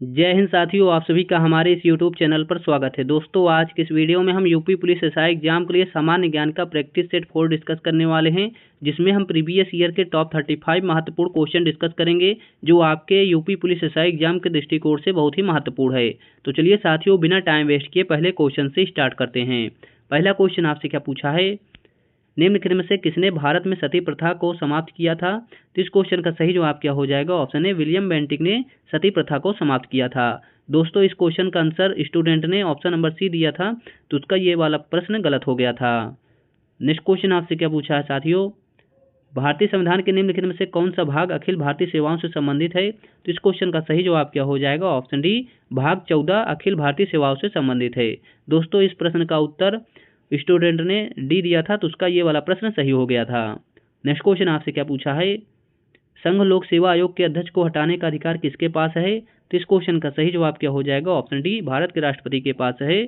जय हिंद साथियों, आप सभी का हमारे इस YouTube चैनल पर स्वागत है। दोस्तों, आज के इस वीडियो में हम यूपी पुलिस एसआई एग्जाम के लिए सामान्य ज्ञान का प्रैक्टिस सेट 4 डिस्कस करने वाले हैं, जिसमें हम प्रीवियस ईयर के टॉप 35 महत्वपूर्ण क्वेश्चन डिस्कस करेंगे, जो आपके यूपी पुलिस एसआई एग्जाम के दृष्टिकोण से बहुत ही महत्वपूर्ण है। तो चलिए साथियों, बिना टाइम वेस्ट किए पहले क्वेश्चन से स्टार्ट करते हैं। पहला क्वेश्चन आपसे क्या पूछा है, निम्नलिखित में से किसने भारत में सती प्रथा को समाप्त किया था? तो इस क्वेश्चन का सही जवाब क्या हो जाएगा? ऑप्शन ए, विलियम बेंटिक ने सती प्रथा को समाप्त किया था। दोस्तों, इस क्वेश्चन का आंसर स्टूडेंट ने ऑप्शन नंबर सी दिया था, तो उसका ये वाला प्रश्न गलत हो गया था। नेक्स्ट क्वेश्चन आपसे क्या पूछा है साथियों, भारतीय संविधान के निम्नलिखित में से कौन सा भाग अखिल भारतीय सेवाओं से संबंधित है? तो इस क्वेश्चन का सही जवाब क्या हो जाएगा? ऑप्शन डी, भाग 14 अखिल भारतीय सेवाओं से संबंधित है। दोस्तों, इस प्रश्न का उत्तर स्टूडेंट ने डी दिया था, तो उसका ये वाला प्रश्न सही हो गया था। नेक्स्ट क्वेश्चन आपसे क्या पूछा है, संघ लोक सेवा आयोग के अध्यक्ष को हटाने का अधिकार किसके पास है? तो इस क्वेश्चन का सही जवाब क्या हो जाएगा? ऑप्शन डी, भारत के राष्ट्रपति के पास है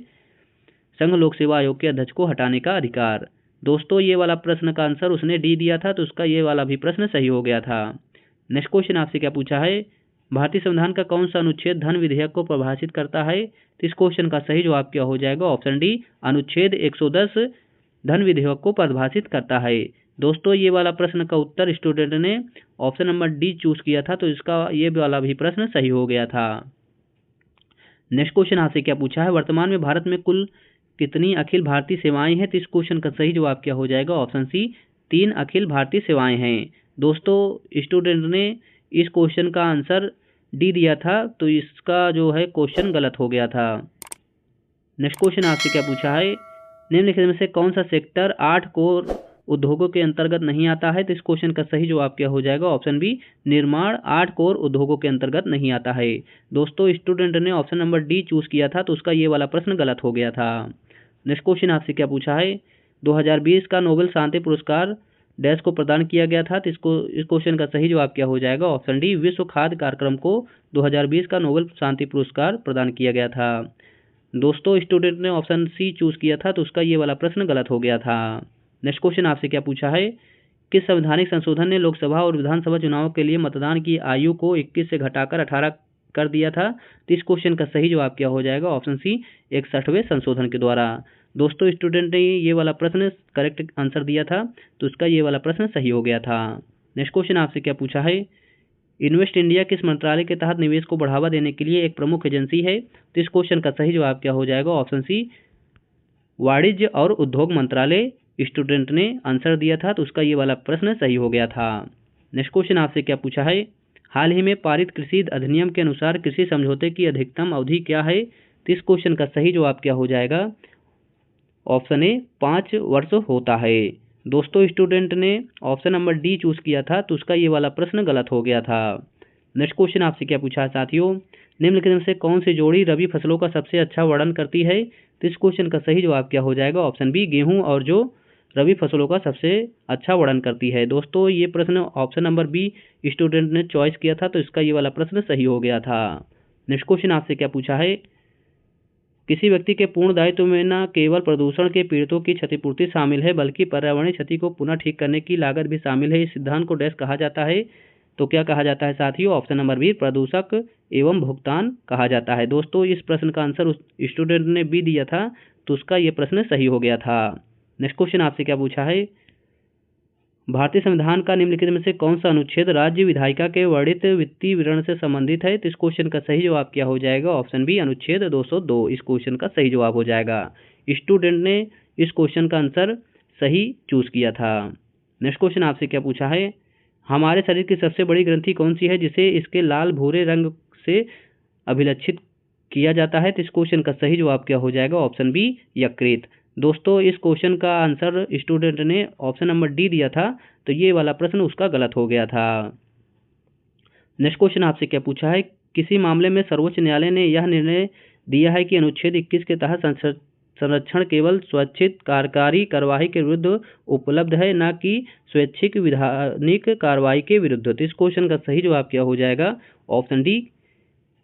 संघ लोक सेवा आयोग के अध्यक्ष को हटाने का अधिकार। दोस्तों, ये वाला प्रश्न का आंसर उसने डी दिया था, तो उसका ये वाला भी प्रश्न सही हो गया था। नेक्स्ट क्वेश्चन आपसे क्या पूछा है, भारतीय संविधान का कौन सा अनुच्छेद धन विधेयक को परिभाषित करता है? तो इस क्वेश्चन का सही जवाब क्या हो जाएगा? ऑप्शन डी, अनुच्छेद 110 धन विधेयक को परिभाषित करता है। दोस्तों, ये वाला प्रश्न का उत्तर स्टूडेंट ने ऑप्शन नंबर डी चूज किया था, तो इसका ये वाला भी प्रश्न सही हो गया था। नेक्स्ट क्वेश्चन आपसे क्या पूछा है, वर्तमान में भारत में कुल कितनी अखिल भारतीय सेवाएं हैं? तो इस क्वेश्चन का सही जवाब क्या हो जाएगा? ऑप्शन सी, 3 अखिल भारतीय सेवाएं हैं। दोस्तों, स्टूडेंट ने इस क्वेश्चन का आंसर डी दिया था, तो इसका जो है क्वेश्चन गलत हो गया था। नेक्स्ट क्वेश्चन आपसे क्या पूछा है, निम्नलिखित में से कौन सा सेक्टर 8 कोर उद्योगों के अंतर्गत नहीं आता है? तो इस क्वेश्चन का सही जवाब क्या हो जाएगा? ऑप्शन बी, निर्माण 8 कोर उद्योगों के अंतर्गत नहीं आता है। दोस्तों, स्टूडेंट ने ऑप्शन नंबर डी चूज किया था, तो उसका ये वाला प्रश्न गलत हो गया था। नेक्स्ट क्वेश्चन आपसे क्या पूछा है, 2020 का नोबेल शांति पुरस्कार डैश को प्रदान किया गया था? तो इस क्वेश्चन का सही जवाब क्या हो जाएगा? ऑप्शन डी, विश्व खाद्य कार्यक्रम को 2020 का नोबेल शांति पुरस्कार प्रदान किया गया था। दोस्तों, स्टूडेंट ने ऑप्शन सी चूज किया था, तो उसका ये वाला प्रश्न गलत हो गया था। नेक्स्ट क्वेश्चन आपसे क्या पूछा है, किस संवैधानिक संशोधन ने लोकसभा और विधानसभा चुनाव के लिए मतदान की आयु को 21 से घटाकर 18 कर दिया था? तो इस क्वेश्चन का सही जवाब क्या हो जाएगा? ऑप्शन सी, 61वें संशोधन के द्वारा। दोस्तों, स्टूडेंट ने ये वाला प्रश्न करेक्ट आंसर दिया था, तो उसका ये वाला प्रश्न सही हो गया था। नेक्स्ट क्वेश्चन आपसे क्या पूछा है, इन्वेस्ट इंडिया किस मंत्रालय के तहत निवेश को बढ़ावा देने के लिए एक प्रमुख एजेंसी है? तो इस क्वेश्चन का सही जवाब क्या हो जाएगा? ऑप्शन सी, वाणिज्य और उद्योग मंत्रालय। स्टूडेंट ने आंसर दिया था, तो उसका ये वाला प्रश्न सही हो गया था। नेक्स्ट क्वेश्चन आपसे क्या पूछा है, हाल ही में पारित कृषि अधिनियम के अनुसार कृषि समझौते की अधिकतम अवधि क्या है? तो इस क्वेश्चन का सही जवाब क्या हो जाएगा? ऑप्शन ए, 5 वर्ष होता है। दोस्तों, स्टूडेंट ने ऑप्शन नंबर डी चूज किया था, तो उसका ये वाला प्रश्न गलत हो गया था। नेक्स्ट क्वेश्चन आपसे क्या पूछा है साथियों, निम्नलिखित में से कौन सी जोड़ी रबी फसलों का सबसे अच्छा वर्णन करती है? तो इस क्वेश्चन का सही जवाब क्या हो जाएगा? ऑप्शन बी, गेहूं और जो रबी फसलों का सबसे अच्छा वर्णन करती है। दोस्तों, ये प्रश्न ऑप्शन नंबर बी स्टूडेंट ने चॉइस किया था, तो इसका ये वाला प्रश्न सही हो गया था। नेक्स्ट क्वेश्चन आपसे क्या पूछा है, किसी व्यक्ति के पूर्ण दायित्व में न केवल प्रदूषण के पीड़ितों की क्षतिपूर्ति शामिल है, बल्कि पर्यावरणीय क्षति को पुनः ठीक करने की लागत भी शामिल है। इस सिद्धांत को डैश कहा जाता है? तो क्या कहा जाता है साथियों? ऑप्शन नंबर बी, प्रदूषक एवं भुगतान कहा जाता है। दोस्तों, इस प्रश्न का आंसर उस स्टूडेंट ने बी दिया था, तो उसका ये प्रश्न सही हो गया था। नेक्स्ट क्वेश्चन आपसे क्या पूछा है, भारतीय संविधान का निम्नलिखित में से कौन सा अनुच्छेद राज्य विधायिका के वर्णित वित्तीय विवरण से संबंधित है? तो इस क्वेश्चन का सही जवाब क्या हो जाएगा? ऑप्शन बी, अनुच्छेद 202 इस क्वेश्चन का सही जवाब हो जाएगा। स्टूडेंट ने इस क्वेश्चन का आंसर सही चूज किया था। नेक्स्ट क्वेश्चन आपसे क्या पूछा है, हमारे शरीर की सबसे बड़ी ग्रंथि कौन सी है जिसे इसके लाल भूरे रंग से अभिलक्षित किया जाता है? तो इस क्वेश्चन का सही जवाब क्या हो जाएगा? ऑप्शन बी, यकृत। दोस्तों, इस क्वेश्चन का आंसर स्टूडेंट ने ऑप्शन नंबर डी दिया था, तो ये वाला प्रश्न उसका गलत हो गया था। नेक्स्ट क्वेश्चन आपसे क्या पूछा है, किसी मामले में सर्वोच्च न्यायालय ने यह निर्णय दिया है कि अनुच्छेद 21 के तहत संरक्षण केवल स्वैच्छिक कार्यकारी कार्रवाई के विरुद्ध उपलब्ध है, न कि स्वैच्छिक विधानिक कार्रवाई के विरुद्ध। तो इस क्वेश्चन का सही जवाब क्या हो जाएगा? ऑप्शन डी,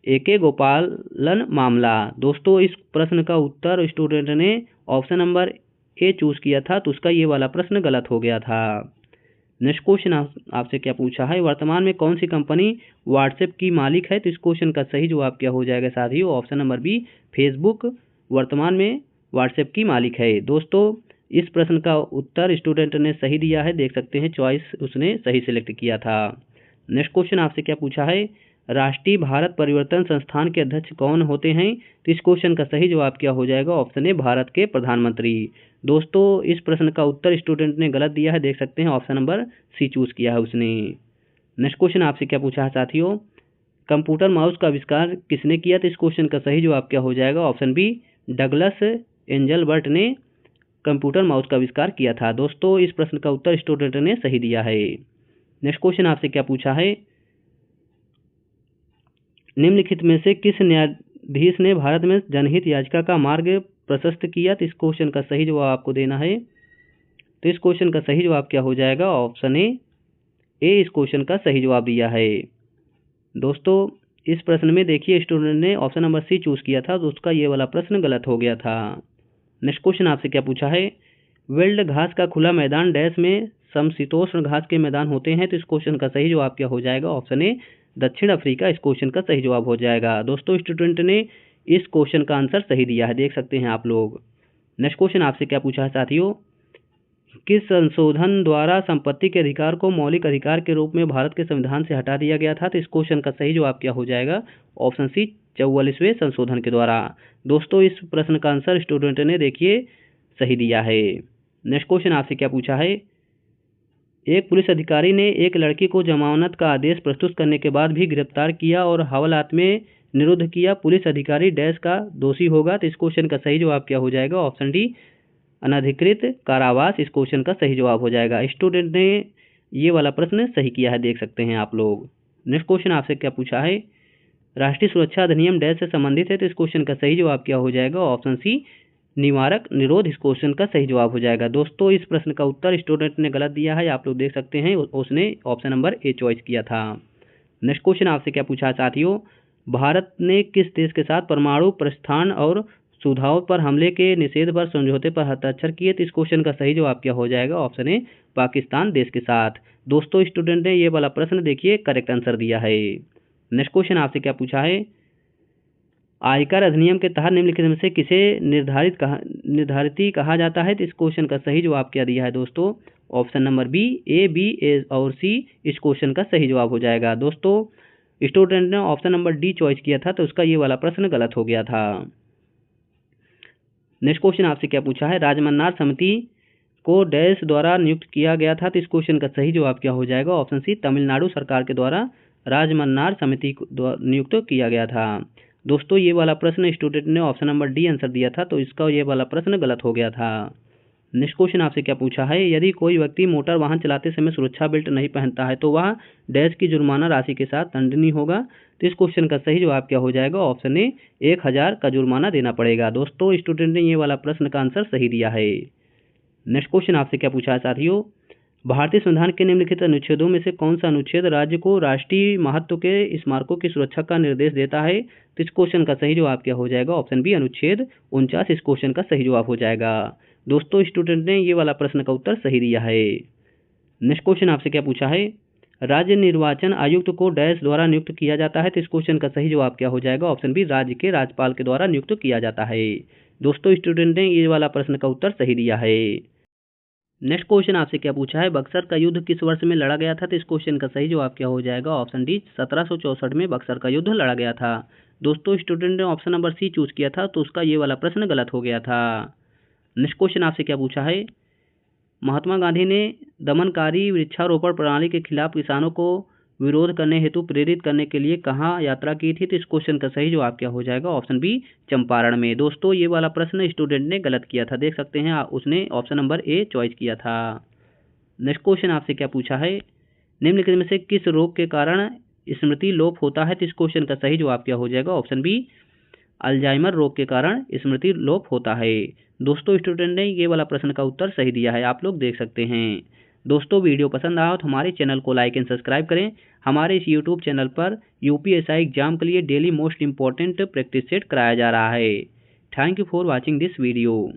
एके गोपालन मामला। दोस्तों, इस प्रश्न का उत्तर स्टूडेंट ने ऑप्शन नंबर ए चूज किया था, तो उसका ये वाला प्रश्न गलत हो गया था। नेक्स्ट क्वेश्चन आपसे क्या पूछा है, वर्तमान में कौन सी कंपनी व्हाट्सएप की मालिक है? तो इस क्वेश्चन का सही जवाब क्या हो जाएगा साथियों? ऑप्शन नंबर बी, फेसबुक वर्तमान में व्हाट्सएप की मालिक है। दोस्तों इस प्रश्न का उत्तर स्टूडेंट ने सही दिया है, देख सकते हैं चॉइस उसने सही सिलेक्ट किया था। नेक्स्ट क्वेश्चन आपसे क्या पूछा है, राष्ट्रीय भारत परिवर्तन संस्थान के अध्यक्ष कौन होते हैं? तो इस क्वेश्चन का सही जवाब क्या हो जाएगा? ऑप्शन ए, भारत के प्रधानमंत्री। दोस्तों इस प्रश्न का उत्तर स्टूडेंट ने गलत दिया है, देख सकते हैं ऑप्शन नंबर सी चूज किया है उसने। नेक्स्ट क्वेश्चन आपसे क्या पूछा है साथियों, कंप्यूटर माउस का आविष्कार किसने किया? तो इस क्वेश्चन का सही जवाब क्या हो जाएगा? ऑप्शन बी, डगलस एंजलबर्ट ने कंप्यूटर माउस का आविष्कार किया था। दोस्तों इस प्रश्न का उत्तर स्टूडेंट ने सही दिया है। नेक्स्ट क्वेश्चन आपसे क्या पूछा है, निम्नलिखित में से किस न्यायाधीश ने भारत में जनहित याचिका का मार्ग प्रशस्त किया? तो इस क्वेश्चन का सही जवाब आपको देना है। तो इस क्वेश्चन का सही जवाब क्या हो जाएगा? ऑप्शन ए इस क्वेश्चन का सही जवाब दिया है। दोस्तों इस प्रश्न में देखिए स्टूडेंट ने ऑप्शन नंबर सी चूज किया था, तो उसका ये वाला प्रश्न गलत हो गया था। नेक्स्ट क्वेश्चन आपसे क्या पूछा है, वेल्ड घास का खुला मैदान डैश में समशीतोष्ण घास के मैदान होते हैं? तो इस क्वेश्चन का सही जवाब क्या हो जाएगा? ऑप्शन ए, दक्षिण अफ्रीका इस क्वेश्चन का सही जवाब हो जाएगा। दोस्तों स्टूडेंट ने इस क्वेश्चन का आंसर सही दिया है, देख सकते हैं आप लोग। नेक्स्ट क्वेश्चन आपसे क्या पूछा है साथियों, किस संशोधन द्वारा संपत्ति के अधिकार को मौलिक अधिकार के रूप में भारत के संविधान से हटा दिया गया था? तो इस क्वेश्चन का सही जवाब क्या हो जाएगा? ऑप्शन सी, 44वें संशोधन के द्वारा। दोस्तों इस प्रश्न का आंसर स्टूडेंट ने देखिए सही दिया है। नेक्स्ट क्वेश्चन आपसे क्या पूछा है, एक पुलिस अधिकारी ने एक लड़की को जमानत का आदेश प्रस्तुत करने के बाद भी गिरफ्तार किया और हवालात में निरुद्ध किया, पुलिस अधिकारी डैश का दोषी होगा? तो इस क्वेश्चन का सही जवाब क्या हो जाएगा? ऑप्शन डी, अनधिकृत कारावास इस क्वेश्चन का सही जवाब हो जाएगा। स्टूडेंट ने ये वाला प्रश्न सही किया है, देख सकते हैं आप लोग। नेक्स्ट क्वेश्चन आपसे क्या पूछा है, राष्ट्रीय सुरक्षा अधिनियम डैश से संबंधित है? तो इस क्वेश्चन का सही जवाब क्या हो जाएगा? ऑप्शन सी, निवारक निरोध इस क्वेश्चन का सही जवाब हो जाएगा। दोस्तों इस प्रश्न का उत्तर स्टूडेंट ने गलत दिया है, आप लोग देख सकते हैं उसने ऑप्शन नंबर ए चॉइस किया था। नेक्स्ट क्वेश्चन आपसे क्या पूछा साथियों, भारत ने किस देश के साथ परमाणु प्रस्थान और सुझाव पर हमले के निषेध पर समझौते पर हस्ताक्षर किए? तो इस क्वेश्चन का सही जवाब क्या हो जाएगा? ऑप्शन ए, पाकिस्तान देश के साथ। दोस्तों स्टूडेंट ने ये वाला प्रश्न देखिए करेक्ट आंसर दिया है। नेक्स्ट क्वेश्चन आपसे क्या पूछा है, आयकर अधिनियम के तहत निम्नलिखित में से किसे निर्धारित कहा जाता है? तो इस क्वेश्चन का सही जवाब क्या दिया है दोस्तों? ऑप्शन नंबर बी, ए, बी, ए और सी इस क्वेश्चन का सही जवाब हो जाएगा। दोस्तों स्टूडेंट ने ऑप्शन नंबर डी चॉइस किया था, तो उसका ये वाला प्रश्न गलत हो गया था। नेक्स्ट क्वेश्चन आपसे क्या पूछा है, राजमन्नार समिति को डैश द्वारा नियुक्त किया गया था? तो इस क्वेश्चन का सही जवाब क्या हो जाएगा? ऑप्शन सी, तमिलनाडु सरकार के द्वारा राजमन्नार समिति को नियुक्त किया गया था। दोस्तों ये वाला प्रश्न स्टूडेंट ने ऑप्शन नंबर डी आंसर दिया था, तो इसका ये वाला प्रश्न गलत हो गया था। नेक्स्ट क्वेश्चन आपसे क्या पूछा है, यदि कोई व्यक्ति मोटर वाहन चलाते समय सुरक्षा बेल्ट नहीं पहनता है तो वह डैश की जुर्माना राशि के साथ दंडनीय होगा? तो इस क्वेश्चन का सही जवाब क्या हो जाएगा? ऑप्शन ए, 1000 का जुर्माना देना पड़ेगा। दोस्तों स्टूडेंट ने ये वाला प्रश्न का आंसर सही दिया है। नेक्स्ट क्वेश्चन आपसे क्या पूछा है साथियों, भारतीय संविधान के निम्नलिखित अनुच्छेदों में से कौन सा अनुच्छेद राज्य को राष्ट्रीय महत्व के स्मारकों की सुरक्षा का निर्देश देता है? तो इस क्वेश्चन का सही जवाब क्या हो जाएगा? ऑप्शन बी, अनुच्छेद 49 इस क्वेश्चन का सही जवाब हो जाएगा। दोस्तों स्टूडेंट ने ये वाला प्रश्न का उत्तर सही दिया है। नेक्स्ट क्वेश्चन आपसे क्या पूछा है, राज्य निर्वाचन आयुक्त को डैश द्वारा नियुक्त किया जाता है? तो इस क्वेश्चन का सही जवाब क्या हो जाएगा? ऑप्शन बी, राज्य के राज्यपाल के द्वारा नियुक्त किया जाता है। दोस्तों स्टूडेंट ने ये वाला प्रश्न का उत्तर सही दिया है। नेक्स्ट क्वेश्चन आपसे क्या पूछा है, बक्सर का युद्ध किस वर्ष में लड़ा गया था? तो इस क्वेश्चन का सही जवाब क्या हो जाएगा? ऑप्शन डी, 1764 में बक्सर का युद्ध लड़ा गया था। दोस्तों स्टूडेंट ने ऑप्शन नंबर सी चूज किया था, तो उसका ये वाला प्रश्न गलत हो गया था। नेक्स्ट क्वेश्चन आपसे क्या पूछा है, महात्मा गांधी ने दमनकारी वृक्षारोपण प्रणाली के खिलाफ किसानों को विरोध करने हेतु प्रेरित करने के लिए कहाँ यात्रा की थी? तो इस क्वेश्चन का सही जवाब क्या हो जाएगा? ऑप्शन बी, चंपारण में। दोस्तों ये वाला प्रश्न स्टूडेंट ने गलत किया था, देख सकते हैं उसने ऑप्शन नंबर ए चॉइस किया था। नेक्स्ट क्वेश्चन आपसे क्या पूछा है, निम्नलिखित में से किस रोग के कारण स्मृति लोप होता है? तो इस क्वेश्चन का सही जवाब क्या हो जाएगा? ऑप्शन बी, अल्जाइमर रोग के कारण स्मृति लोप होता है। दोस्तों स्टूडेंट ने ये वाला प्रश्न का उत्तर सही दिया है, आप लोग देख सकते हैं। दोस्तों वीडियो पसंद आया तो हमारे चैनल को लाइक एंड सब्सक्राइब करें। हमारे इस यूट्यूब चैनल पर यूपीएसआई एग्जाम के लिए daily most important practice set कराया जा रहा है। Thank you for watching this video.